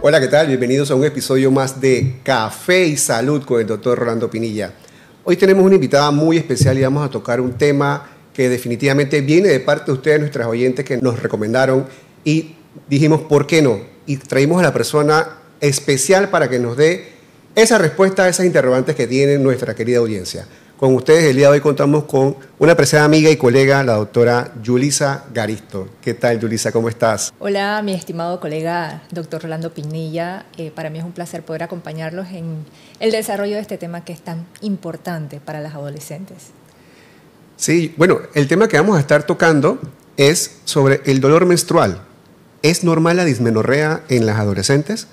Hola, ¿qué tal? Bienvenidos a un episodio más de Café y Salud con el doctor Rolando Pinilla. Hoy tenemos una invitada muy especial y vamos a tocar un tema que definitivamente viene de parte de ustedes, nuestras oyentes, que nos recomendaron y dijimos, ¿por qué no? Y traímos a la persona especial para que nos dé esa respuesta a esas interrogantes que tiene nuestra querida audiencia. Con ustedes el día de hoy contamos con una apreciada amiga y colega, la doctora Yulisa Garisto. ¿Qué tal, Yulisa? ¿Cómo estás? Hola, mi estimado colega, doctor Rolando Pinilla. Para mí es un placer poder acompañarlos en el desarrollo de este tema que es tan importante para las adolescentes. Sí, bueno, el tema que vamos a estar tocando es sobre el dolor menstrual. ¿Es normal la dismenorrea en las adolescentes?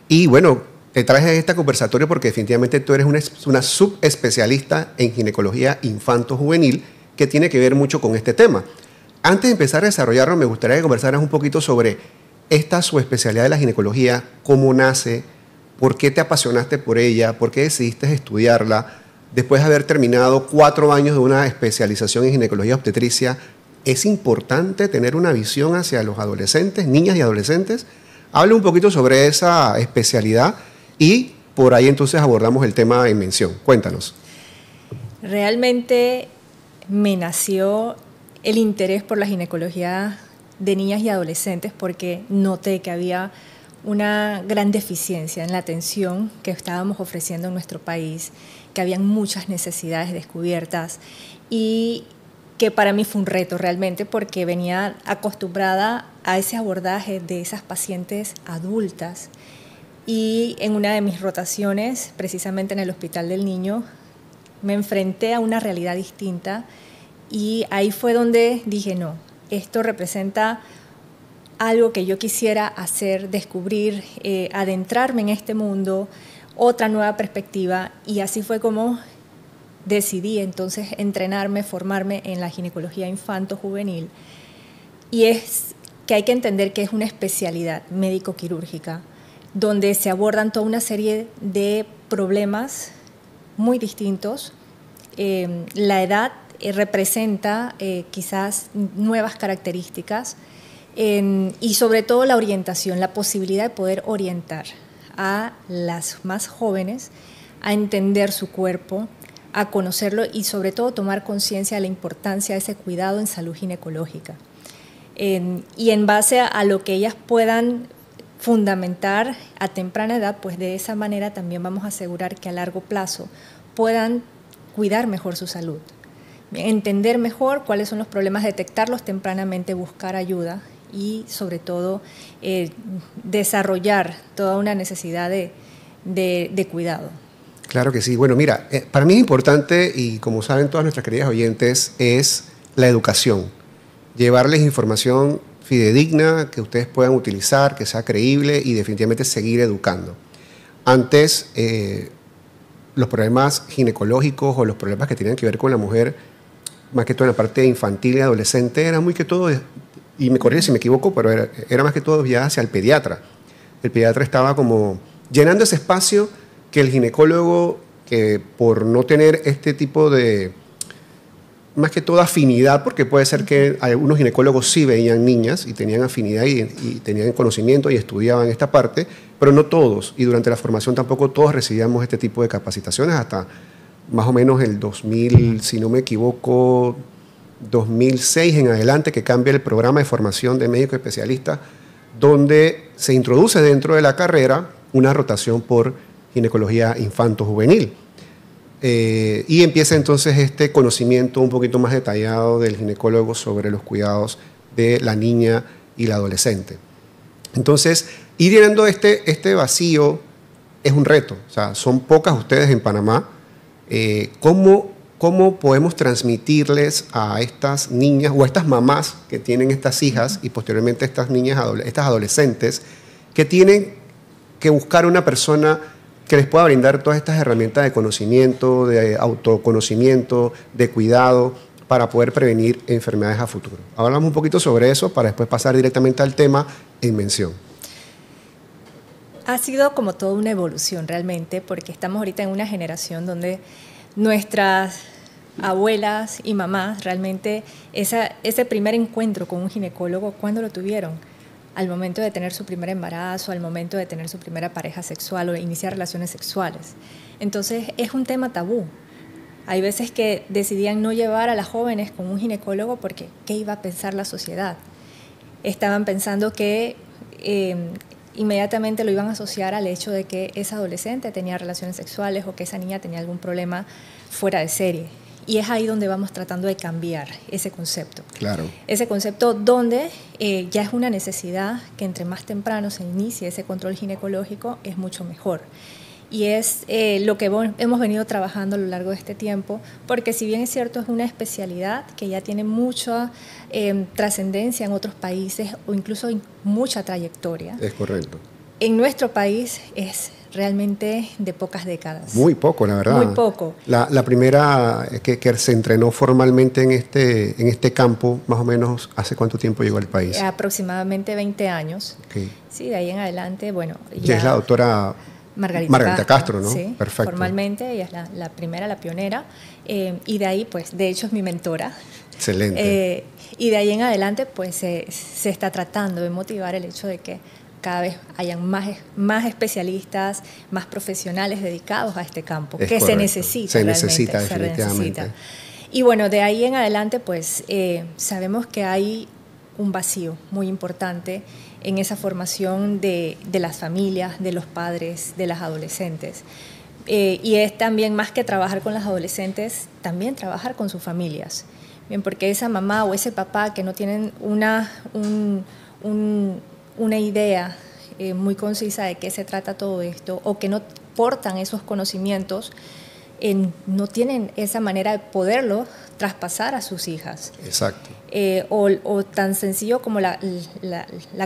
Y bueno, te traje este conversatorio porque definitivamente tú eres una subespecialista en ginecología infanto-juvenil que tiene que ver mucho con este tema. Antes de empezar a desarrollarlo, me gustaría que conversaras un poquito sobre esta subespecialidad de la ginecología, cómo nace, por qué te apasionaste por ella, por qué decidiste estudiarla. Después de haber terminado 4 años de una especialización en ginecología obstetricia, ¿es importante tener una visión hacia los adolescentes, niñas y adolescentes? Habla un poquito sobre esa especialidad y por ahí entonces abordamos el tema en mención. Cuéntanos. Realmente me nació el interés por la ginecología de niñas y adolescentes porque noté que había una gran deficiencia en la atención que estábamos ofreciendo en nuestro país, que habían muchas necesidades descubiertas y que para mí fue un reto realmente porque venía acostumbrada a ese abordaje de esas pacientes adultas. Y en una de mis rotaciones, precisamente en el Hospital del Niño, me enfrenté a una realidad distinta y ahí fue donde dije, no, esto representa algo que yo quisiera hacer, descubrir, adentrarme en este mundo, otra nueva perspectiva, y así fue como decidí entonces entrenarme, formarme en la ginecología infanto-juvenil. Y es que hay que entender que es una especialidad médico-quirúrgica donde se abordan toda una serie de problemas muy distintos. La edad representa quizás nuevas características y sobre todo la orientación, la posibilidad de poder orientar a las más jóvenes a entender su cuerpo, a conocerlo y sobre todo tomar conciencia de la importancia de ese cuidado en salud ginecológica. Y en base a lo que ellas puedan fundamentar a temprana edad, pues de esa manera también vamos a asegurar que a largo plazo puedan cuidar mejor su salud, entender mejor cuáles son los problemas, detectarlos tempranamente, buscar ayuda y sobre todo desarrollar toda una necesidad de cuidado. Claro que sí. Bueno, mira, para mí es importante, y como saben todas nuestras queridas oyentes, es la educación. Llevarles información fidedigna, que ustedes puedan utilizar, que sea creíble y definitivamente seguir educando. Antes, los problemas ginecológicos o los problemas que tenían que ver con la mujer, más que todo en la parte infantil y adolescente, era muy que todo, y me corrige si me equivoco, pero era más que todo ya hacia el pediatra. El pediatra estaba como llenando ese espacio que el ginecólogo, que por no tener este tipo de, más que todo afinidad, porque puede ser que algunos ginecólogos sí veían niñas y tenían afinidad y tenían conocimiento y estudiaban esta parte, pero no todos, y durante la formación tampoco todos recibíamos este tipo de capacitaciones hasta más o menos el 2000, si no me equivoco, 2006 en adelante, que cambia el programa de formación de médicos especialistas, donde se introduce dentro de la carrera una rotación por ginecología infanto-juvenil. Y empieza entonces este conocimiento un poquito más detallado del ginecólogo sobre los cuidados de la niña y la adolescente. Entonces, ir llenando este vacío es un reto. O sea, son pocas ustedes en Panamá. ¿Cómo podemos transmitirles a estas niñas o a estas mamás que tienen estas hijas y posteriormente estas niñas, estas adolescentes que tienen que buscar una persona que les pueda brindar todas estas herramientas de conocimiento, de autoconocimiento, de cuidado, para poder prevenir enfermedades a futuro? Hablamos un poquito sobre eso para después pasar directamente al tema en mención. Ha sido como toda una evolución realmente, porque estamos ahorita en una generación donde nuestras abuelas y mamás realmente ese primer encuentro con un ginecólogo, ¿cuándo lo tuvieron? al momento de tener su primer embarazo, al momento de tener su primera pareja sexual o iniciar relaciones sexuales. Entonces es un tema tabú. Hay veces que decidían no llevar a las jóvenes con un ginecólogo porque ¿qué iba a pensar la sociedad? Estaban pensando que inmediatamente lo iban a asociar al hecho de que esa adolescente tenía relaciones sexuales o que esa niña tenía algún problema fuera de serie. Y es ahí donde vamos tratando de cambiar ese concepto. Claro. Ese concepto donde ya es una necesidad que entre más temprano se inicie ese control ginecológico es mucho mejor. Y es lo que hemos venido trabajando a lo largo de este tiempo, porque si bien es cierto, es una especialidad que ya tiene mucha trascendencia en otros países o incluso mucha trayectoria. Es correcto. En nuestro país es realmente de pocas décadas. Muy poco, la verdad. Muy poco. La primera que se entrenó formalmente en este campo, más o menos, ¿hace cuánto tiempo llegó al país? Aproximadamente 20 años. Okay. Sí, de ahí en adelante, bueno. Ya es la doctora Margarita Castro, ¿no? Sí, perfecto. Formalmente ella es la primera, la pionera, y de ahí, pues, de hecho es mi mentora. Excelente. Y de ahí en adelante, pues, se está tratando de motivar el hecho de que cada vez hayan más especialistas, más profesionales dedicados a este campo, es que correcto. se necesita. Se necesita, definitivamente. Y bueno, de ahí en adelante, pues, sabemos que hay un vacío muy importante en esa formación de las familias, de los padres, de las adolescentes. Y es también, más que trabajar con las adolescentes, también trabajar con sus familias. Bien, porque esa mamá o ese papá que no tienen una idea muy concisa de qué se trata todo esto, o que no portan esos conocimientos, no tienen esa manera de poderlo traspasar a sus hijas. Exacto. O tan sencillo como la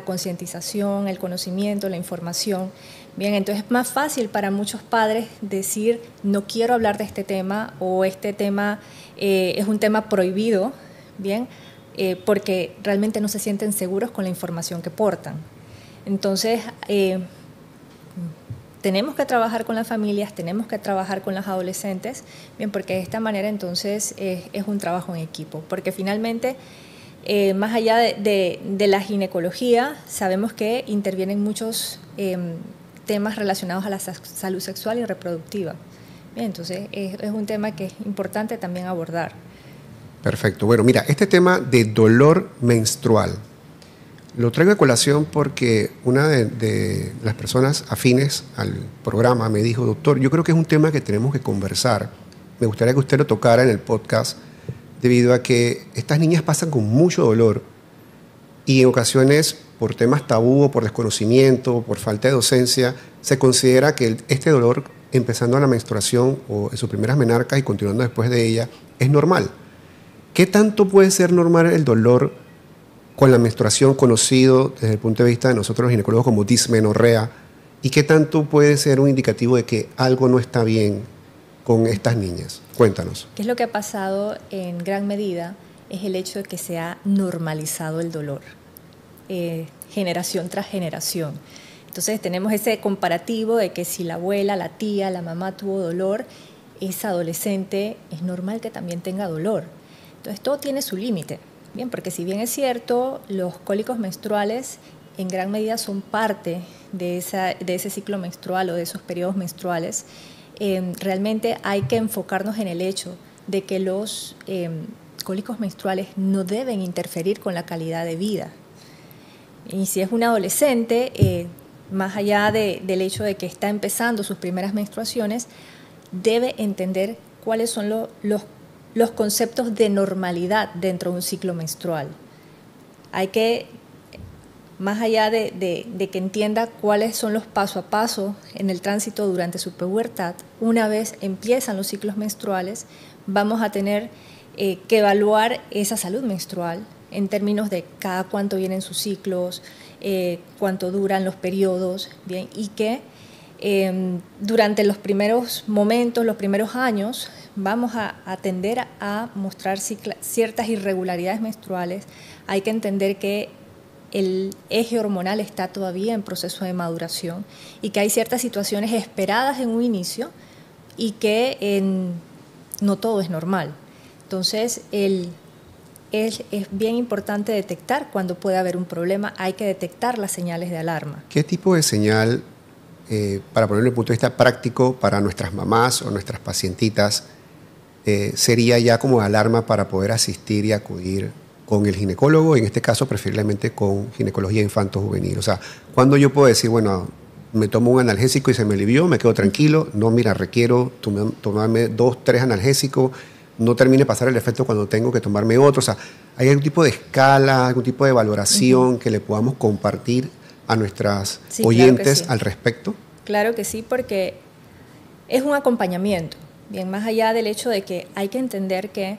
concientización, el conocimiento, la información. Bien, entonces es más fácil para muchos padres decir no quiero hablar de este tema, o este tema es un tema prohibido, bien, porque realmente no se sienten seguros con la información que portan. Entonces, tenemos que trabajar con las familias, tenemos que trabajar con las adolescentes, bien, porque de esta manera entonces es un trabajo en equipo, porque finalmente, más allá de la ginecología, sabemos que intervienen muchos temas relacionados a la salud sexual y reproductiva. Bien, entonces es un tema que es importante también abordar. Perfecto. Bueno, mira, este tema de dolor menstrual lo traigo a colación porque una de las personas afines al programa me dijo, doctor, yo creo que es un tema que tenemos que conversar. Me gustaría que usted lo tocara en el podcast, debido a que estas niñas pasan con mucho dolor y en ocasiones, por temas tabú o por desconocimiento, por falta de docencia, se considera que este dolor, empezando a la menstruación o en sus primeras menarcas y continuando después de ella, es normal. ¿Qué tanto puede ser normal el dolor con la menstruación, conocido desde el punto de vista de nosotros los ginecólogos como dismenorrea, y qué tanto puede ser un indicativo de que algo no está bien con estas niñas? Cuéntanos. ¿Qué es lo que ha pasado en gran medida? Es el hecho de que se ha normalizado el dolor, generación tras generación. Entonces tenemos ese comparativo de que si la abuela, la tía, la mamá tuvo dolor, esa adolescente es normal que también tenga dolor. Entonces todo tiene su límite. Bien, porque si bien es cierto, los cólicos menstruales en gran medida son parte de ese ciclo menstrual o de esos periodos menstruales, realmente hay que enfocarnos en el hecho de que los cólicos menstruales no deben interferir con la calidad de vida. Y si es una adolescente, más allá del hecho de que está empezando sus primeras menstruaciones, debe entender cuáles son los conceptos de normalidad dentro de un ciclo menstrual. Hay que, más allá de que entienda cuáles son los paso a paso en el tránsito durante su pubertad, una vez empiezan los ciclos menstruales, vamos a tener que evaluar esa salud menstrual en términos de cada cuánto vienen sus ciclos, cuánto duran los periodos, bien, y que durante los primeros momentos, los primeros años, vamos a tender a mostrar ciertas irregularidades menstruales. Hay que entender que el eje hormonal está todavía en proceso de maduración y que hay ciertas situaciones esperadas en un inicio y que no todo es normal. Entonces, el es bien importante detectar cuando puede haber un problema. Hay que detectar las señales de alarma. ¿Qué tipo de señal, para ponerlo en punto de vista práctico, para nuestras mamás o nuestras pacientitas, sería ya como alarma para poder asistir y acudir con el ginecólogo, en este caso preferiblemente con ginecología infanto-juvenil? O sea, ¿cuándo yo puedo decir, bueno, me tomo un analgésico y se me alivió, me quedo tranquilo? No, mira, requiero tomarme 2, 3 analgésicos, no termine de pasar el efecto cuando tengo que tomarme otro. O sea, ¿hay algún tipo de escala, algún tipo de valoración que le podamos compartir a nuestras oyentes al respecto? Claro que sí, porque es un acompañamiento. Bien, más allá del hecho de que hay que entender que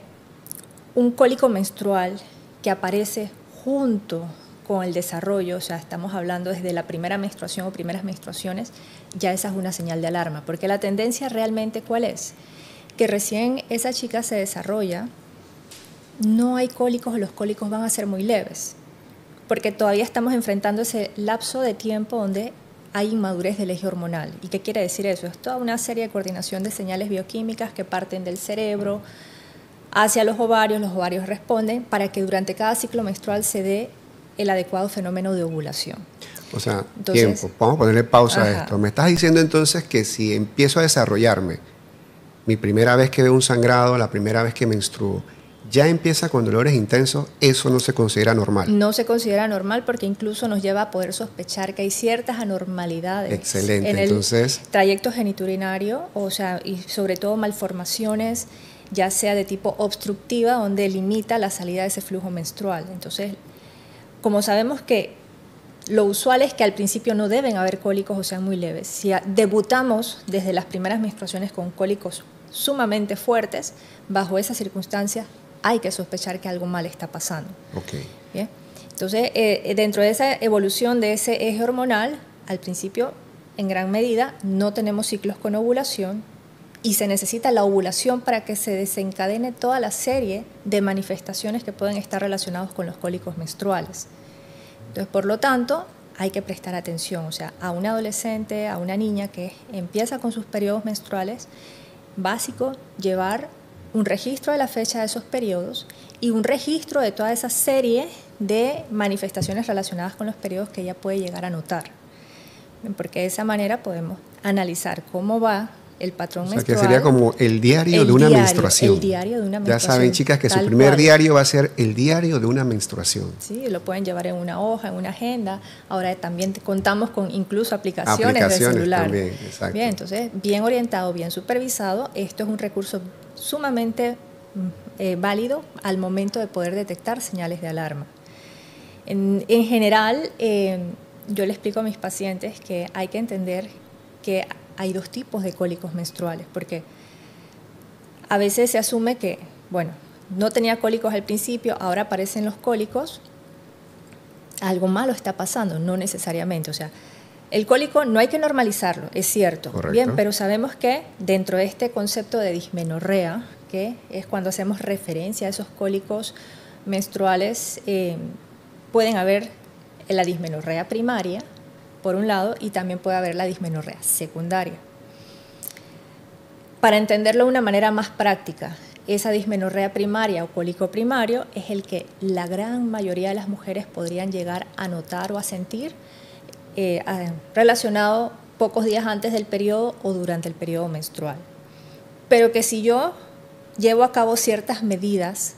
un cólico menstrual que aparece junto con el desarrollo, o sea, estamos hablando desde la primera menstruación o primeras menstruaciones, ya esa es una señal de alarma, porque la tendencia realmente, ¿cuál es? Que recién esa chica se desarrolla, no hay cólicos o los cólicos van a ser muy leves, porque todavía estamos enfrentando ese lapso de tiempo donde hay inmadurez del eje hormonal. ¿Y qué quiere decir eso? Es toda una serie de coordinación de señales bioquímicas que parten del cerebro hacia los ovarios responden para que durante cada ciclo menstrual se dé el adecuado fenómeno de ovulación. O sea, entonces, tiempo, vamos a ponerle pausa a esto. Me estás diciendo entonces que si empiezo a desarrollarme, mi primera vez que veo un sangrado, la primera vez que menstruo, ya empieza con dolores intensos, eso no se considera normal. No se considera normal porque incluso nos lleva a poder sospechar que hay ciertas anormalidades. Excelente. En entonces, el trayecto geniturinario, o sea, y sobre todo malformaciones, ya sea de tipo obstructiva, donde limita la salida de ese flujo menstrual. Entonces, como sabemos que lo usual es que al principio no deben haber cólicos o sean muy leves. Si debutamos desde las primeras menstruaciones con cólicos sumamente fuertes, bajo esas circunstancias hay que sospechar que algo mal está pasando. Okay. ¿Bien? Entonces, dentro de esa evolución de ese eje hormonal, al principio, en gran medida, no tenemos ciclos con ovulación y se necesita la ovulación para que se desencadene toda la serie de manifestaciones que pueden estar relacionadas con los cólicos menstruales. Entonces, por lo tanto, hay que prestar atención, o sea, a una adolescente, a una niña que empieza con sus periodos menstruales, básico llevar un registro de la fecha de esos periodos y un registro de toda esa serie de manifestaciones relacionadas con los periodos que ella puede llegar a notar. Porque de esa manera podemos analizar cómo va el patrón menstrual. O sea, que sería como el diario de una menstruación. El diario de una menstruación. Ya saben, chicas, que su primer diario va a ser el diario de una menstruación. Sí, lo pueden llevar en una hoja, en una agenda. Ahora también contamos con incluso aplicaciones del celular. También, exacto. Bien, entonces, bien orientado, bien supervisado. Esto es un recurso sumamente válido al momento de poder detectar señales de alarma. En general, yo le explico a mis pacientes que hay que entender que hay 2 tipos de cólicos menstruales, porque a veces se asume que, bueno, no tenía cólicos al principio, ahora aparecen los cólicos, algo malo está pasando, no necesariamente. O sea, el cólico no hay que normalizarlo, es cierto. Correcto. Bien, pero sabemos que dentro de este concepto de dismenorrea, que es cuando hacemos referencia a esos cólicos menstruales, pueden haber la dismenorrea primaria, por un lado, y también puede haber la dismenorrea secundaria. Para entenderlo de una manera más práctica, esa dismenorrea primaria o cólico primario es el que la gran mayoría de las mujeres podrían llegar a notar o a sentir relacionado pocos días antes del periodo o durante el periodo menstrual. Pero que si yo llevo a cabo ciertas medidas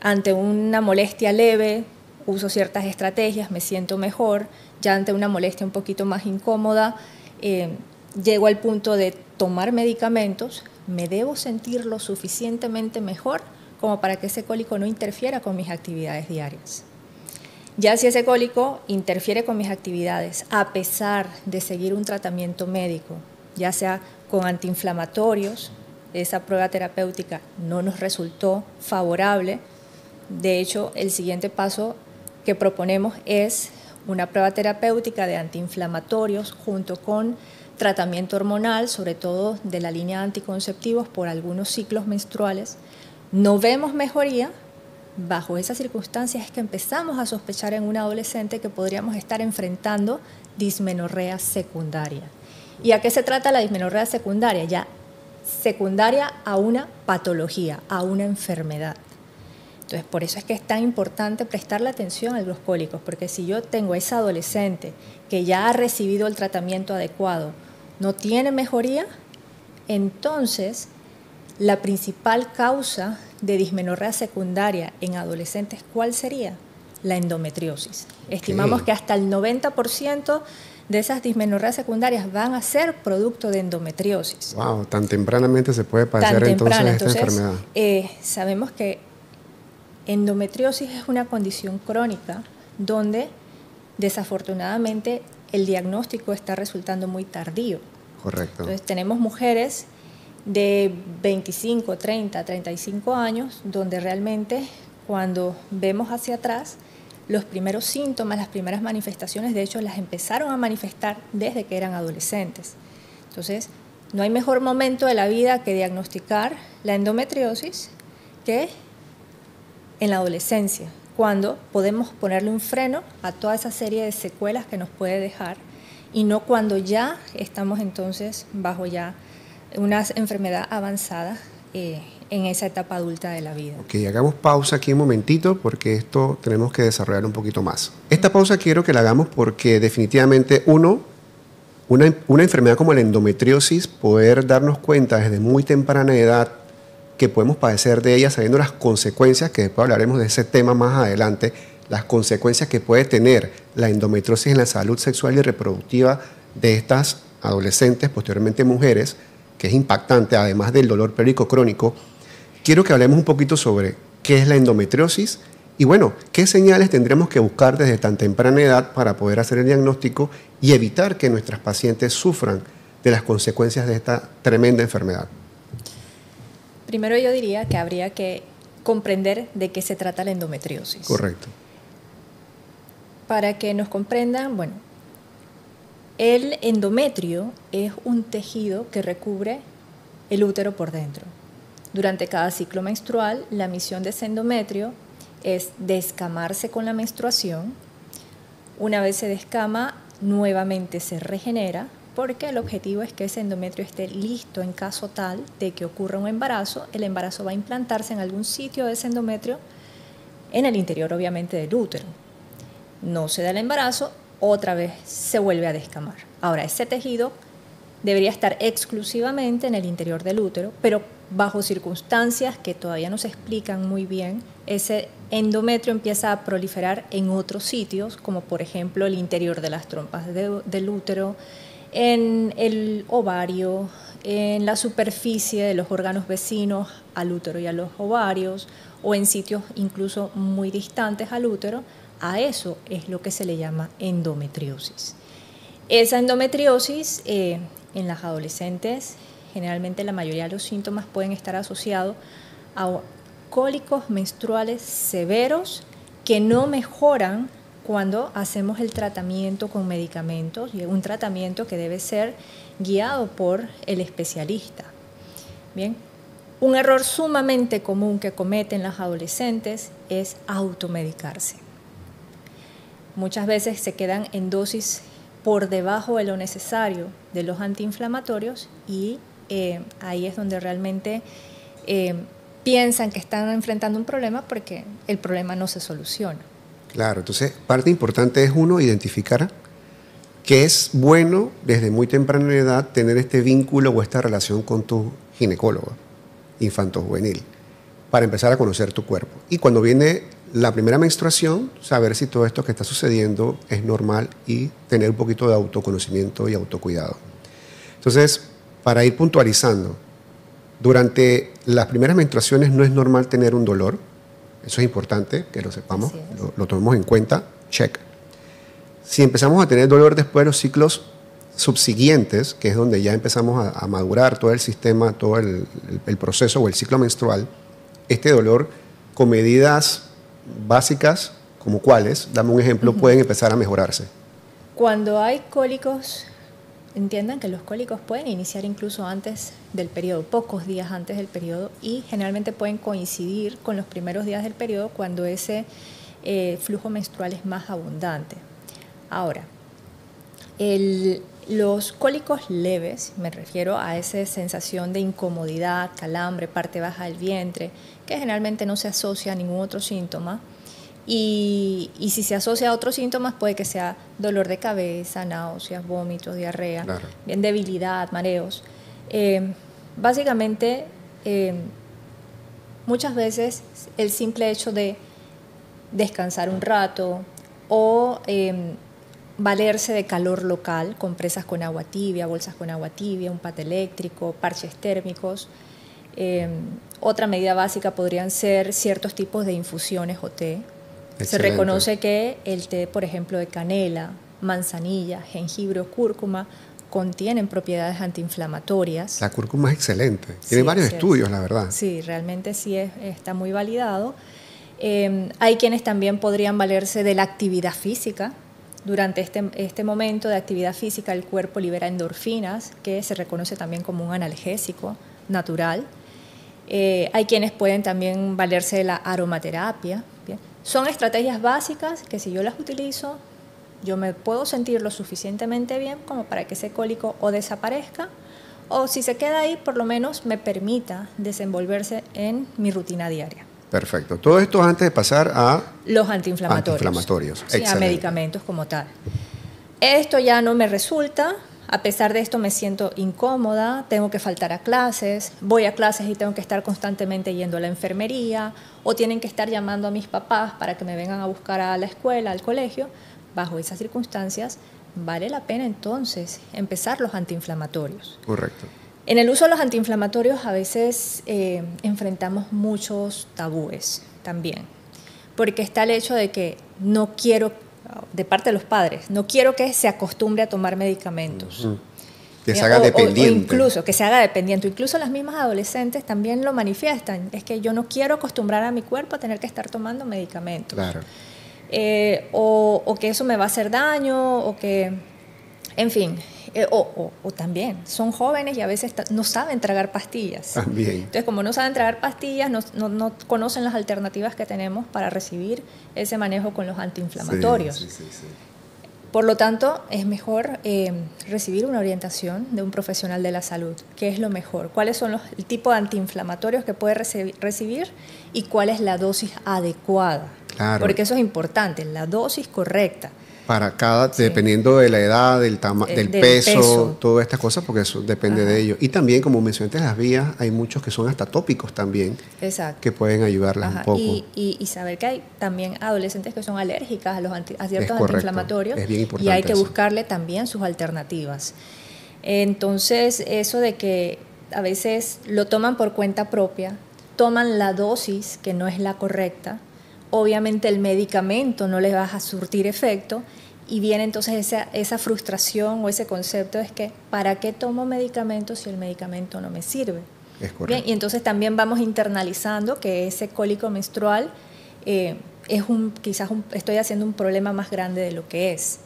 ante una molestia leve, uso ciertas estrategias, me siento mejor, ya ante una molestia un poquito más incómoda, llego al punto de tomar medicamentos, me debo sentir lo suficientemente mejor como para que ese cólico no interfiera con mis actividades diarias. Ya si ese cólico interfiere con mis actividades, a pesar de seguir un tratamiento médico, ya sea con antiinflamatorios, esa prueba terapéutica no nos resultó favorable. De hecho, el siguiente paso que proponemos es una prueba terapéutica de antiinflamatorios junto con tratamiento hormonal, sobre todo de la línea de anticonceptivos por algunos ciclos menstruales. No vemos mejoría. Bajo esas circunstancias es que empezamos a sospechar en un adolescente que podríamos estar enfrentando dismenorrea secundaria. ¿Y a qué se trata la dismenorrea secundaria? Ya secundaria a una patología, a una enfermedad. Entonces, por eso es que es tan importante prestarle atención a los cólicos, porque si yo tengo a esa adolescente que ya ha recibido el tratamiento adecuado, no tiene mejoría, entonces la principal causa de dismenorrea secundaria en adolescentes, ¿cuál sería? La endometriosis. Estimamos que hasta el 90% de esas dismenorreas secundarias van a ser producto de endometriosis. Wow, tan tempranamente se puede padecer entonces esta enfermedad. Sabemos que endometriosis es una condición crónica donde desafortunadamente el diagnóstico está resultando muy tardío. Correcto. Entonces tenemos mujeres de 25, 30, 35 años donde realmente cuando vemos hacia atrás los primeros síntomas, las primeras manifestaciones, de hecho las empezaron a manifestar desde que eran adolescentes. Entonces no hay mejor momento de la vida que diagnosticar la endometriosis que en la adolescencia, cuando podemos ponerle un freno a toda esa serie de secuelas que nos puede dejar y no cuando ya estamos entonces bajo ya una enfermedad avanzada en esa etapa adulta de la vida. Ok, hagamos pausa aquí un momentito porque esto tenemos que desarrollar un poquito más. Esta pausa quiero que la hagamos porque definitivamente una enfermedad como la endometriosis, poder darnos cuenta desde muy temprana edad que podemos padecer de ella sabiendo las consecuencias, que después hablaremos de ese tema más adelante, las consecuencias que puede tener la endometriosis en la salud sexual y reproductiva de estas adolescentes, posteriormente mujeres, que es impactante, además del dolor pélvico crónico. Quiero que hablemos un poquito sobre qué es la endometriosis y, bueno, qué señales tendremos que buscar desde tan temprana edad para poder hacer el diagnóstico y evitar que nuestras pacientes sufran de las consecuencias de esta tremenda enfermedad. Primero yo diría que habría que comprender de qué se trata la endometriosis. Correcto. Para que nos comprendan, bueno, el endometrio es un tejido que recubre el útero por dentro. Durante cada ciclo menstrual, la misión de ese endometrio es descamarse con la menstruación. Una vez se descama, nuevamente se regenera, porque el objetivo es que ese endometrio esté listo en caso tal de que ocurra un embarazo. El embarazo va a implantarse en algún sitio de ese endometrio, en el interior obviamente del útero. No se da el embarazo, otra vez se vuelve a descamar. Ahora, ese tejido debería estar exclusivamente en el interior del útero, pero bajo circunstancias que todavía no se explican muy bien, ese endometrio empieza a proliferar en otros sitios, como por ejemplo el interior de las trompas del útero, en el ovario, en la superficie de los órganos vecinos al útero y a los ovarios, o en sitios incluso muy distantes al útero. A eso es lo que se le llama endometriosis. Esa endometriosis en las adolescentes, generalmente la mayoría de los síntomas pueden estar asociados a cólicos menstruales severos que no mejoran cuando hacemos el tratamiento con medicamentos, y un tratamiento que debe ser guiado por el especialista. Bien, un error sumamente común que cometen las adolescentes es automedicarse. Muchas veces se quedan en dosis por debajo de lo necesario de los antiinflamatorios y ahí es donde realmente piensan que están enfrentando un problema porque el problema no se soluciona. Claro, entonces parte importante es uno, identificar que es bueno desde muy temprana edad tener este vínculo o esta relación con tu ginecólogo infanto-juvenil para empezar a conocer tu cuerpo. Y cuando viene la primera menstruación, saber si todo esto que está sucediendo es normal y tener un poquito de autoconocimiento y autocuidado. Entonces, para ir puntualizando, durante las primeras menstruaciones no es normal tener un dolor. Eso es importante que lo sepamos, lo tomemos en cuenta, check. Si empezamos a tener dolor después de los ciclos subsiguientes, que es donde ya empezamos a madurar todo el sistema, todo el proceso o el ciclo menstrual, este dolor con medidas básicas, como cuáles, dame un ejemplo, pueden empezar a mejorarse. Cuando hay cólicos, entiendan que los cólicos pueden iniciar incluso antes del periodo, pocos días antes del periodo, y generalmente pueden coincidir con los primeros días del periodo cuando ese flujo menstrual es más abundante. Ahora, Los cólicos leves, me refiero a esa sensación de incomodidad, calambre, parte baja del vientre, que generalmente no se asocia a ningún otro síntoma. Y si se asocia a otros síntomas, puede que sea dolor de cabeza, náuseas, vómitos, diarrea, claro, bien debilidad, mareos. Básicamente, muchas veces el simple hecho de descansar un rato o valerse de calor local, compresas con agua tibia, bolsas con agua tibia, un pat eléctrico, parches térmicos. Otra medida básica podrían ser ciertos tipos de infusiones o té. Excelente. Se reconoce que el té, por ejemplo, de canela, manzanilla, jengibre o cúrcuma contienen propiedades antiinflamatorias. La cúrcuma es excelente. Tiene varios estudios, la verdad. Sí, realmente sí está muy validado. Hay quienes también podrían valerse de la actividad física. Durante este momento de actividad física el cuerpo libera endorfinas, que se reconoce también como un analgésico natural. Hay quienes pueden también valerse de la aromaterapia. Bien. Son estrategias básicas que si yo las utilizo, yo me puedo sentir lo suficientemente bien como para que ese cólico o desaparezca, o si se queda ahí, por lo menos me permita desenvolverse en mi rutina diaria. Perfecto. Todo esto antes de pasar a los antiinflamatorios. Sí, a medicamentos como tal. Esto ya no me resulta. A pesar de esto me siento incómoda, tengo que faltar a clases, voy a clases y tengo que estar constantemente yendo a la enfermería, o tienen que estar llamando a mis papás para que me vengan a buscar a la escuela, al colegio. Bajo esas circunstancias, vale la pena entonces empezar los antiinflamatorios. Correcto. En el uso de los antiinflamatorios a veces enfrentamos muchos tabúes también, porque está el hecho de que no quiero, de parte de los padres, no quiero que se acostumbre a tomar medicamentos. Que se haga dependiente. O incluso que se haga dependiente. Incluso las mismas adolescentes también lo manifiestan. Es que yo no quiero acostumbrar a mi cuerpo a tener que estar tomando medicamentos. Claro. O que eso me va a hacer daño, o que, en fin, o también son jóvenes y a veces no saben tragar pastillas. También. Entonces, como no saben tragar pastillas, no conocen las alternativas que tenemos para recibir ese manejo con los antiinflamatorios. Sí. Por lo tanto, es mejor recibir una orientación de un profesional de la salud. ¿Qué es lo mejor? ¿Cuáles son el tipo de antiinflamatorios que puede recibir y cuál es la dosis adecuada? Claro. Porque eso es importante, la dosis correcta. Para cada, sí, dependiendo de la edad, del peso, todas estas cosas, porque eso depende de ello. Y también, como mencionaste, las vías, hay muchos que son hasta tópicos también. Exacto. Que pueden ayudarlas un poco. Y saber que hay también adolescentes que son alérgicas a ciertos antiinflamatorios. Es bien importante. Y hay que buscarle también sus alternativas. Entonces, eso de que a veces lo toman por cuenta propia, toman la dosis que no es la correcta, obviamente el medicamento no les va a surtir efecto y viene entonces esa frustración o ese concepto es que ¿para qué tomo medicamentos si el medicamento no me sirve? Es correcto. Bien, y entonces también vamos internalizando que ese cólico menstrual estoy haciendo un problema más grande de lo que es.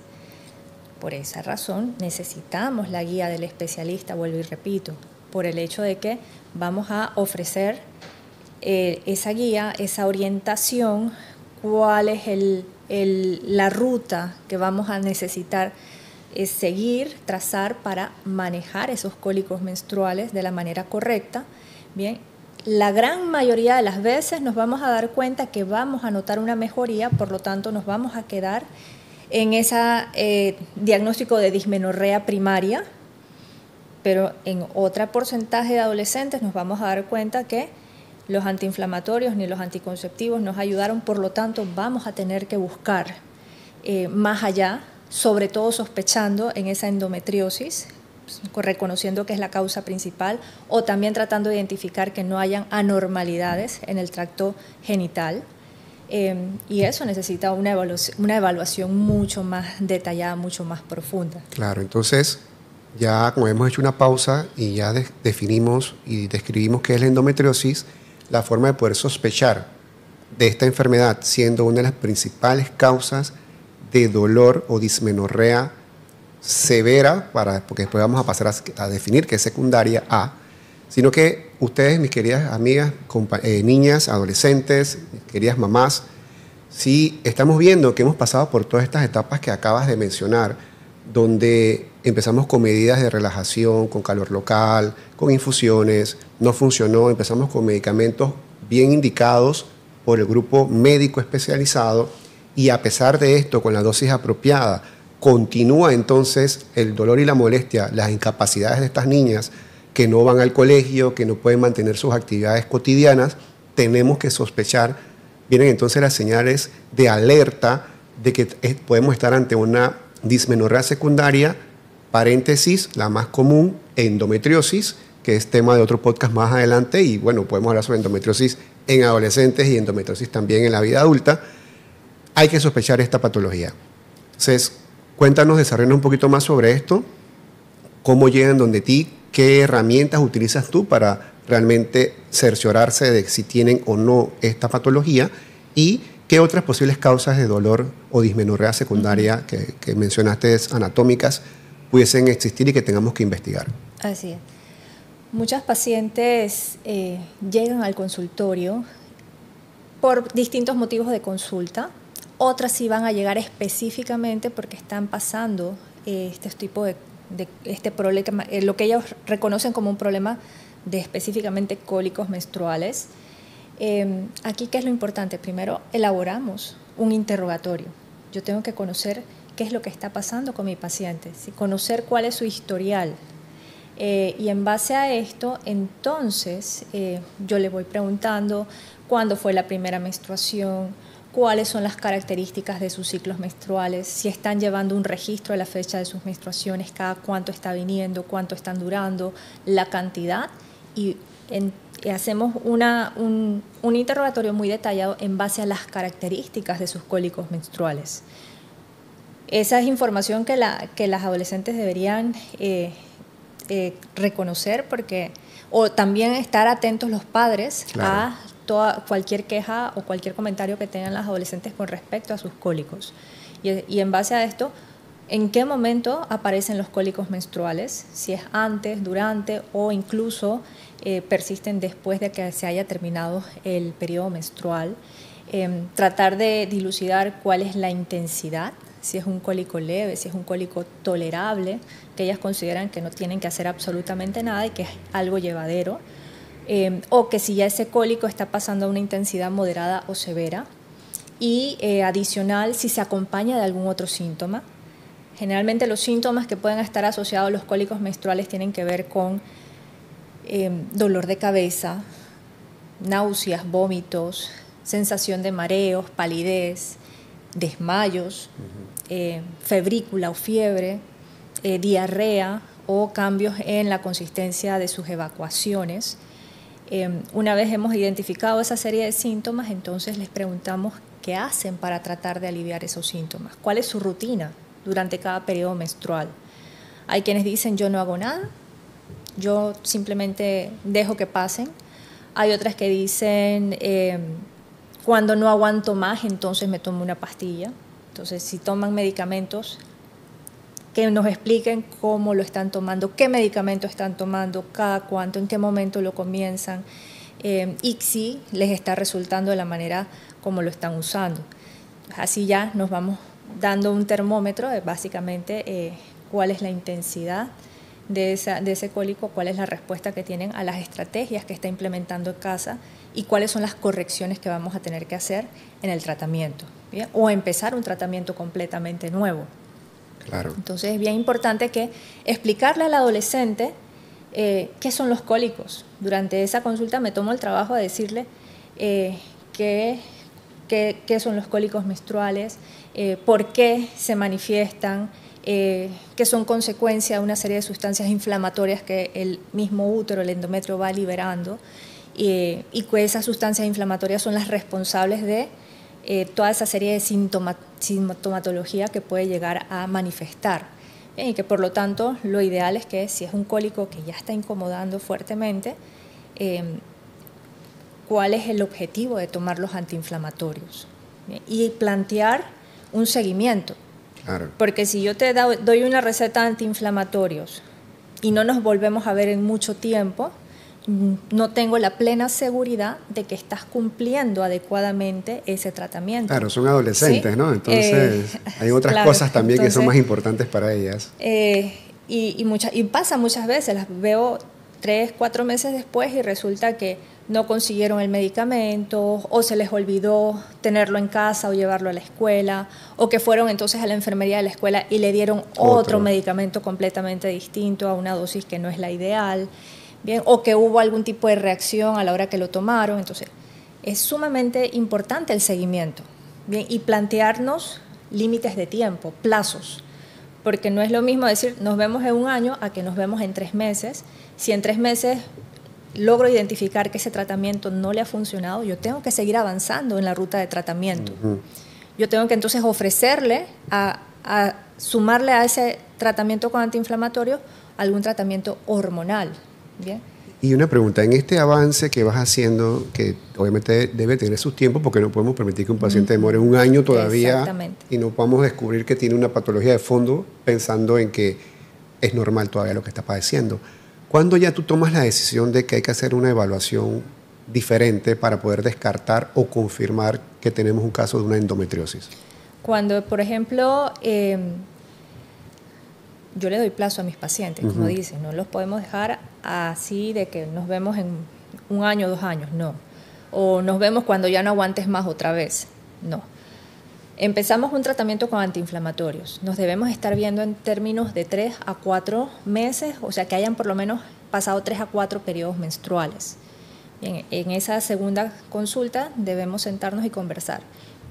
Por esa razón necesitamos la guía del especialista, vuelvo y repito, por el hecho de que vamos a ofrecer esa guía, esa orientación, cuál es la ruta que vamos a necesitar seguir, trazar para manejar esos cólicos menstruales de la manera correcta. Bien, la gran mayoría de las veces nos vamos a dar cuenta que vamos a notar una mejoría, por lo tanto nos vamos a quedar en ese diagnóstico de dismenorrea primaria, pero en otro porcentaje de adolescentes nos vamos a dar cuenta que los antiinflamatorios ni los anticonceptivos nos ayudaron, por lo tanto vamos a tener que buscar más allá, sobre todo sospechando en esa endometriosis, reconociendo que es la causa principal, o también tratando de identificar que no hayan anormalidades en el tracto genital. Y eso necesita una evaluación mucho más detallada, mucho más profunda. Claro, entonces ya como hemos hecho una pausa y ya definimos y describimos qué es la endometriosis, la forma de poder sospechar de esta enfermedad siendo una de las principales causas de dolor o dismenorrea severa, porque después vamos a pasar a definir qué es secundaria A, sino que ustedes, mis queridas amigas, niñas, adolescentes, queridas mamás, si estamos viendo que hemos pasado por todas estas etapas que acabas de mencionar, donde empezamos con medidas de relajación, con calor local, con infusiones, no funcionó, empezamos con medicamentos bien indicados por el grupo médico especializado y a pesar de esto, con la dosis apropiada, continúa entonces el dolor y la molestia, las incapacidades de estas niñas que no van al colegio, que no pueden mantener sus actividades cotidianas, tenemos que sospechar, vienen entonces las señales de alerta de que podemos estar ante una dismenorrea secundaria, paréntesis, la más común, endometriosis, que es tema de otro podcast más adelante, y bueno, podemos hablar sobre endometriosis en adolescentes y endometriosis también en la vida adulta. Hay que sospechar esta patología. Entonces, cuéntanos, desarrolla un poquito más sobre esto, cómo llegan donde ti, qué herramientas utilizas tú para realmente cerciorarse de si tienen o no esta patología y qué otras posibles causas de dolor o dismenorrea secundaria que mencionaste anatómicas pudiesen existir y que tengamos que investigar. Así es. Muchas pacientes llegan al consultorio por distintos motivos de consulta. Otras sí van a llegar específicamente porque están pasando este tipo de este problema, lo que ellos reconocen como un problema de específicamente cólicos menstruales. Aquí, ¿qué es lo importante? Primero, elaboramos un interrogatorio. Yo tengo que conocer qué es lo que está pasando con mi paciente, conocer cuál es su historial. Y en base a esto, entonces, yo le voy preguntando cuándo fue la primera menstruación, cuáles son las características de sus ciclos menstruales, si están llevando un registro de la fecha de sus menstruaciones, cada cuánto está viniendo, cuánto están durando, la cantidad, y hacemos un interrogatorio muy detallado en base a las características de sus cólicos menstruales. Esa es información que las adolescentes deberían reconocer o también estar atentos los padres, claro, a cualquier queja o cualquier comentario que tengan las adolescentes con respecto a sus cólicos. Y en base a esto, ¿en qué momento aparecen los cólicos menstruales? Si es antes, durante o incluso persisten después de que se haya terminado el periodo menstrual. Tratar de dilucidar cuál es la intensidad, si es un cólico leve, si es un cólico tolerable, que ellas consideran que no tienen que hacer absolutamente nada y que es algo llevadero. O que si ya ese cólico está pasando a una intensidad moderada o severa, y adicional si se acompaña de algún otro síntoma. Generalmente los síntomas que pueden estar asociados a los cólicos menstruales tienen que ver con dolor de cabeza, náuseas, vómitos, sensación de mareos, palidez, desmayos, febrícula o fiebre, diarrea o cambios en la consistencia de sus evacuaciones. Una vez hemos identificado esa serie de síntomas, entonces les preguntamos qué hacen para tratar de aliviar esos síntomas, cuál es su rutina durante cada periodo menstrual. Hay quienes dicen yo no hago nada, yo simplemente dejo que pasen. Hay otras que dicen cuando no aguanto más entonces me tomo una pastilla. Entonces si toman medicamentos, que nos expliquen cómo lo están tomando, qué medicamento están tomando, cada cuánto, en qué momento lo comienzan y si les está resultando de la manera como lo están usando. Así ya nos vamos dando un termómetro de básicamente cuál es la intensidad de ese cólico, cuál es la respuesta que tienen a las estrategias que está implementando en casa y cuáles son las correcciones que vamos a tener que hacer en el tratamiento, ¿bien? O empezar un tratamiento completamente nuevo. Claro. Entonces es bien importante que explicarle al adolescente qué son los cólicos. Durante esa consulta me tomo el trabajo de decirle qué son los cólicos menstruales, por qué se manifiestan, que son consecuencia de una serie de sustancias inflamatorias que el mismo útero, el endometrio, va liberando y que esas sustancias inflamatorias son las responsables de toda esa serie de sintomatología que puede llegar a manifestar. Y que por lo tanto lo ideal es que si es un cólico que ya está incomodando fuertemente, cuál es el objetivo de tomar los antiinflamatorios y plantear un seguimiento. Claro. Porque si yo te doy una receta de antiinflamatorios y no nos volvemos a ver en mucho tiempo, no tengo la plena seguridad de que estás cumpliendo adecuadamente ese tratamiento. Claro, son adolescentes, ¿sí? ¿No? Entonces, hay otras claro, cosas también que son más importantes para ellas. Y pasa muchas veces, las veo 3, 4 meses después y resulta que no consiguieron el medicamento o se les olvidó tenerlo en casa o llevarlo a la escuela, o que fueron entonces a la enfermería de la escuela y le dieron otro medicamento completamente distinto a una dosis que no es la ideal, bien, o que hubo algún tipo de reacción a la hora que lo tomaron. Entonces, es sumamente importante el seguimiento, bien, y plantearnos límites de tiempo, plazos, porque no es lo mismo decir nos vemos en un año a que nos vemos en 3 meses. Si en 3 meses logro identificar que ese tratamiento no le ha funcionado, yo tengo que seguir avanzando en la ruta de tratamiento. Yo tengo que entonces ofrecerle, a sumarle a ese tratamiento con antiinflamatorio algún tratamiento hormonal. ¿Bien? Y una pregunta, en este avance que vas haciendo, que obviamente debe tener sus tiempos, porque no podemos permitir que un paciente demore un año todavía y no podamos descubrir que tiene una patología de fondo pensando en que es normal todavía lo que está padeciendo. ¿Cuándo ya tú tomas la decisión de que hay que hacer una evaluación diferente para poder descartar o confirmar que tenemos un caso de una endometriosis? Cuando, por ejemplo, yo le doy plazo a mis pacientes, como dicen, no los podemos dejar así de que nos vemos en 1 año, 2 años, no. O nos vemos cuando ya no aguantes más otra vez, no. Empezamos un tratamiento con antiinflamatorios. Nos debemos estar viendo en términos de 3 a 4 meses, o sea, que hayan por lo menos pasado 3 a 4 periodos menstruales. Bien, en esa segunda consulta debemos sentarnos y conversar.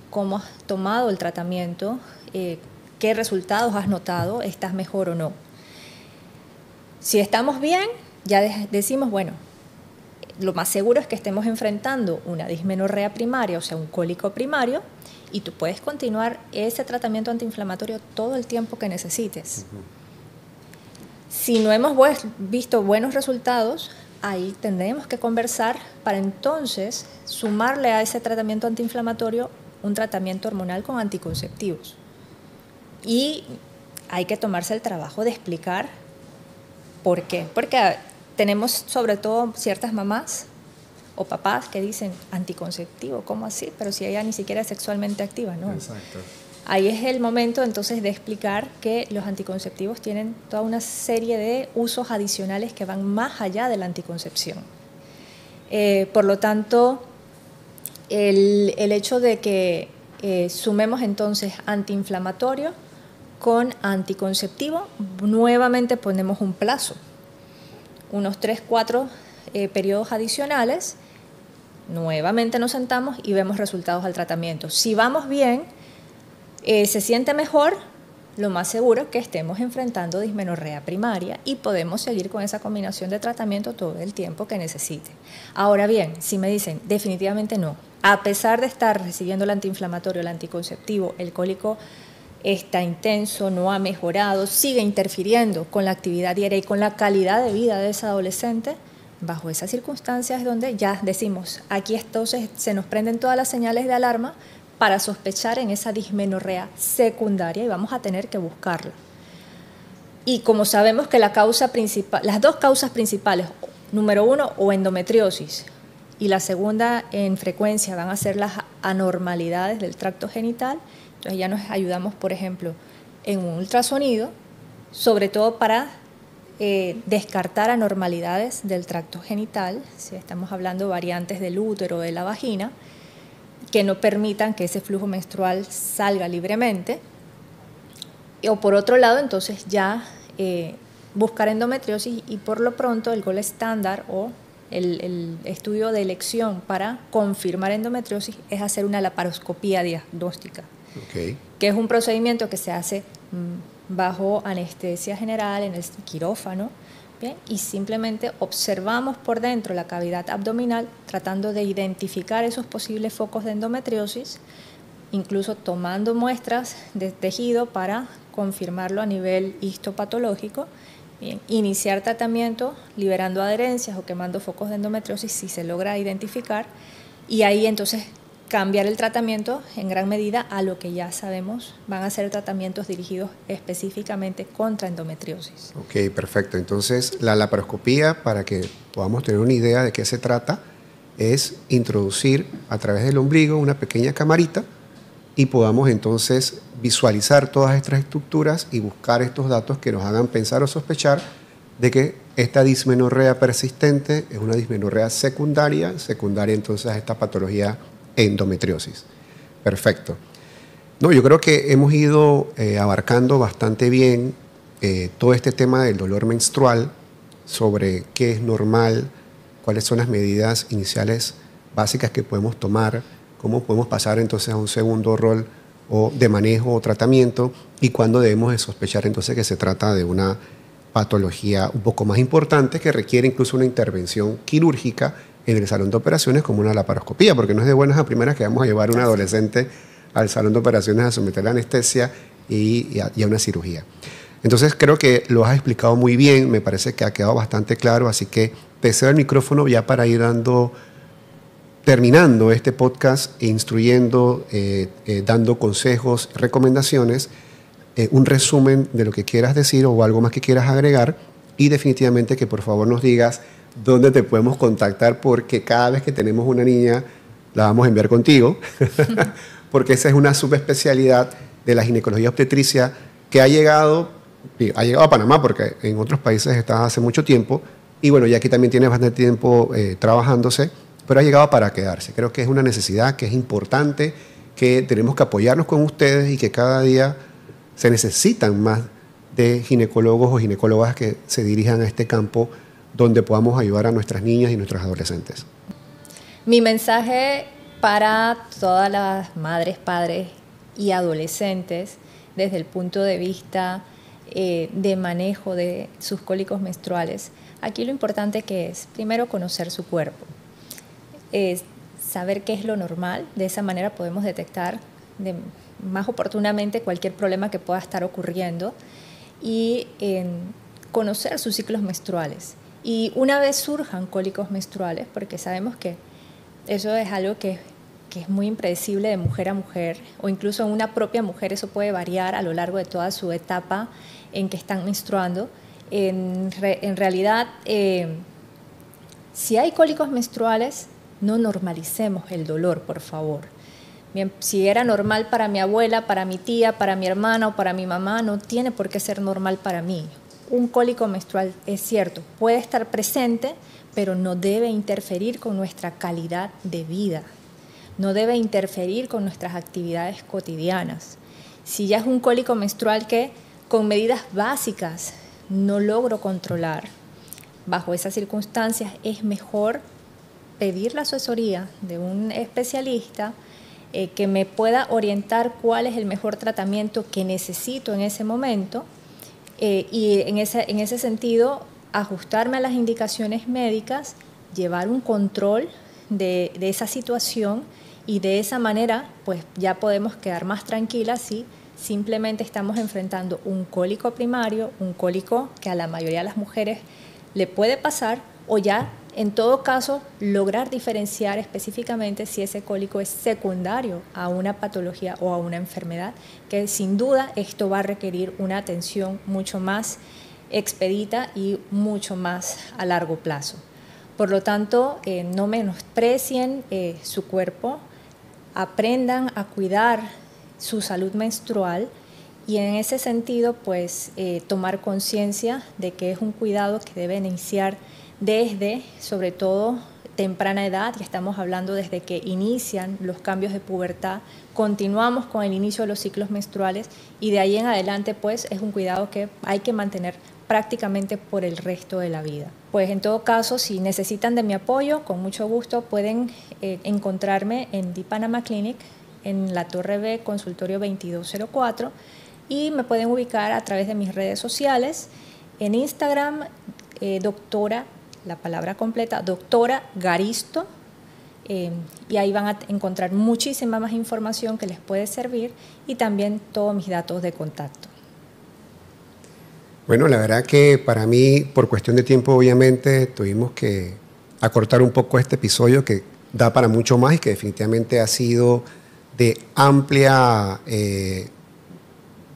¿Cómo has tomado el tratamiento? ¿Qué resultados has notado? ¿Estás mejor o no? Si estamos bien, ya decimos, bueno, lo más seguro es que estemos enfrentando una dismenorrea primaria, o sea, un cólico primario, y tú puedes continuar ese tratamiento antiinflamatorio todo el tiempo que necesites. Si no hemos visto buenos resultados, ahí tendremos que conversar para entonces sumarle a ese tratamiento antiinflamatorio un tratamiento hormonal con anticonceptivos. Y hay que tomarse el trabajo de explicar por qué. Porque tenemos sobre todo ciertas mamás o papás que dicen anticonceptivo, ¿cómo así? Pero si ella ni siquiera es sexualmente activa, ¿no? Exacto. Ahí es el momento entonces de explicar que los anticonceptivos tienen toda una serie de usos adicionales que van más allá de la anticoncepción. Por lo tanto, el hecho de que sumemos entonces antiinflamatorio con anticonceptivo, nuevamente ponemos un plazo, unos 3, 4 periodos adicionales. Nuevamente nos sentamos y vemos resultados al tratamiento. Si vamos bien, se siente mejor, lo más seguro es que estemos enfrentando dismenorrea primaria y podemos seguir con esa combinación de tratamiento todo el tiempo que necesite. Ahora bien, si me dicen definitivamente no, a pesar de estar recibiendo el antiinflamatorio, el anticonceptivo, el cólico está intenso, no ha mejorado, sigue interfiriendo con la actividad diaria y con la calidad de vida de esa adolescente, bajo esas circunstancias es donde ya decimos, aquí entonces se nos prenden todas las señales de alarma para sospechar en esa dismenorrea secundaria y vamos a tener que buscarla. Y como sabemos que la causa principal, las dos causas principales, número 1, o endometriosis, y la segunda en frecuencia van a ser las anormalidades del tracto genital, entonces ya nos ayudamos, por ejemplo, en un ultrasonido, sobre todo para descartar anormalidades del tracto genital, si estamos hablando de variantes del útero o de la vagina, que no permitan que ese flujo menstrual salga libremente. O por otro lado, entonces ya buscar endometriosis y por lo pronto el gold estándar o el estudio de elección para confirmar endometriosis es hacer una laparoscopía diagnóstica, que es un procedimiento que se hace bajo anestesia general en el quirófano, ¿bien? Y simplemente observamos por dentro la cavidad abdominal tratando de identificar esos posibles focos de endometriosis, incluso tomando muestras de tejido para confirmarlo a nivel histopatológico. Bien, iniciar tratamiento liberando adherencias o quemando focos de endometriosis si se logra identificar, y ahí entonces cambiar el tratamiento en gran medida a lo que ya sabemos van a ser tratamientos dirigidos específicamente contra endometriosis. Ok, perfecto. Entonces, la laparoscopía, para que podamos tener una idea de qué se trata, es introducir a través del ombligo una pequeña camarita y podamos entonces visualizar todas estas estructuras y buscar estos datos que nos hagan pensar o sospechar de que esta dismenorrea persistente es una dismenorrea secundaria entonces a esta patología endometriosis. Perfecto. No, yo creo que hemos ido abarcando bastante bien todo este tema del dolor menstrual, sobre qué es normal, cuáles son las medidas iniciales básicas que podemos tomar, cómo podemos pasar entonces a un segundo rol o de manejo o tratamiento y cuándo debemos de sospechar entonces que se trata de una patología un poco más importante que requiere incluso una intervención quirúrgica en el salón de operaciones como una laparoscopía, porque no es de buenas a primeras que vamos a llevar a un adolescente al salón de operaciones a someter a anestesia y a una cirugía. Entonces creo que lo has explicado muy bien, me parece que ha quedado bastante claro, así que te cedo el micrófono ya para ir terminando este podcast e instruyendo, dando consejos, recomendaciones, un resumen de lo que quieras decir o algo más que quieras agregar y definitivamente que por favor nos digas dónde te podemos contactar porque cada vez que tenemos una niña la vamos a enviar contigo porque esa es una subespecialidad de la ginecología obstetricia que ha llegado a Panamá porque en otros países está hace mucho tiempo y bueno, ya aquí también tiene bastante tiempo trabajándose, pero ha llegado para quedarse. Creo que es una necesidad, que es importante, que tenemos que apoyarnos con ustedes y que cada día se necesitan más de ginecólogos o ginecólogas que se dirijan a este campo donde podamos ayudar a nuestras niñas y nuestros adolescentes. Mi mensaje para todas las madres, padres y adolescentes desde el punto de vista de manejo de sus cólicos menstruales, aquí lo importante que es, primero, conocer su cuerpo, saber qué es lo normal, de esa manera podemos detectar más oportunamente cualquier problema que pueda estar ocurriendo y conocer sus ciclos menstruales. Y una vez surjan cólicos menstruales, porque sabemos que eso es algo que es muy impredecible de mujer a mujer, o incluso en una propia mujer eso puede variar a lo largo de toda su etapa en que están menstruando. En realidad, si hay cólicos menstruales, no normalicemos el dolor, por favor. Bien, si era normal para mi abuela, para mi tía, para mi hermana o para mi mamá, no tiene por qué ser normal para mí. Un cólico menstrual es cierto, puede estar presente, pero no debe interferir con nuestra calidad de vida, no debe interferir con nuestras actividades cotidianas. Si ya es un cólico menstrual que con medidas básicas no logro controlar, bajo esas circunstancias es mejor pedir la asesoría de un especialista que me pueda orientar cuál es el mejor tratamiento que necesito en ese momento y en ese sentido ajustarme a las indicaciones médicas, llevar un control de esa situación y de esa manera pues ya podemos quedar más tranquilas si simplemente estamos enfrentando un cólico primario, un cólico que a la mayoría de las mujeres le puede pasar o ya en todo caso lograr diferenciar específicamente si ese cólico es secundario a una patología o a una enfermedad, que sin duda esto va a requerir una atención mucho más expedita y mucho más a largo plazo. Por lo tanto, no menosprecien su cuerpo, aprendan a cuidar su salud menstrual y en ese sentido pues tomar conciencia de que es un cuidado que deben iniciar desde, sobre todo, temprana edad, y estamos hablando desde que inician los cambios de pubertad, continuamos con el inicio de los ciclos menstruales y de ahí en adelante pues es un cuidado que hay que mantener prácticamente por el resto de la vida. Pues en todo caso, si necesitan de mi apoyo, con mucho gusto pueden encontrarme en The Panama Clinic, en la Torre B, consultorio 2204, y me pueden ubicar a través de mis redes sociales, en Instagram, doctora, la palabra completa, doctora Garisto, y ahí van a encontrar muchísima más información que les puede servir y también todos mis datos de contacto. Bueno, la verdad que para mí, por cuestión de tiempo, obviamente, tuvimos que acortar un poco este episodio que da para mucho más y que definitivamente ha sido de amplia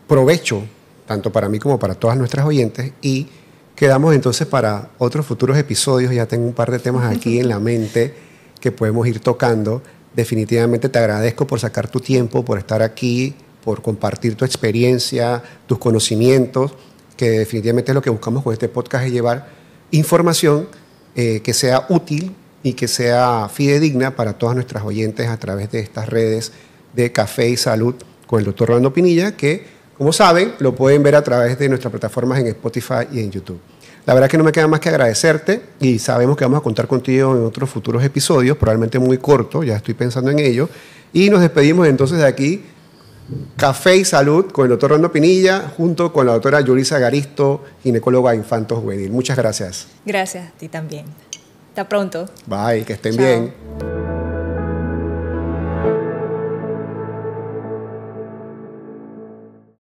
provecho, tanto para mí como para todas nuestras oyentes, y quedamos entonces para otros futuros episodios. Ya tengo un par de temas aquí en la mente que podemos ir tocando. Definitivamente te agradezco por sacar tu tiempo, por estar aquí, por compartir tu experiencia, tus conocimientos, que definitivamente es lo que buscamos con este podcast, es llevar información que sea útil y que sea fidedigna para todas nuestras oyentes a través de estas redes de Café y Salud con el Dr. Rolando Pinilla, que, como saben, lo pueden ver a través de nuestras plataformas en Spotify y en YouTube. La verdad es que no me queda más que agradecerte y sabemos que vamos a contar contigo en otros futuros episodios, probablemente muy cortos, ya estoy pensando en ello. Y nos despedimos entonces de aquí, Café y Salud, con el doctor Rolando Pinilla, junto con la doctora Yulisa Garisto, ginecóloga infanto-juvenil. Muchas gracias. Gracias a ti también. Hasta pronto. Bye, que estén Chao. bien.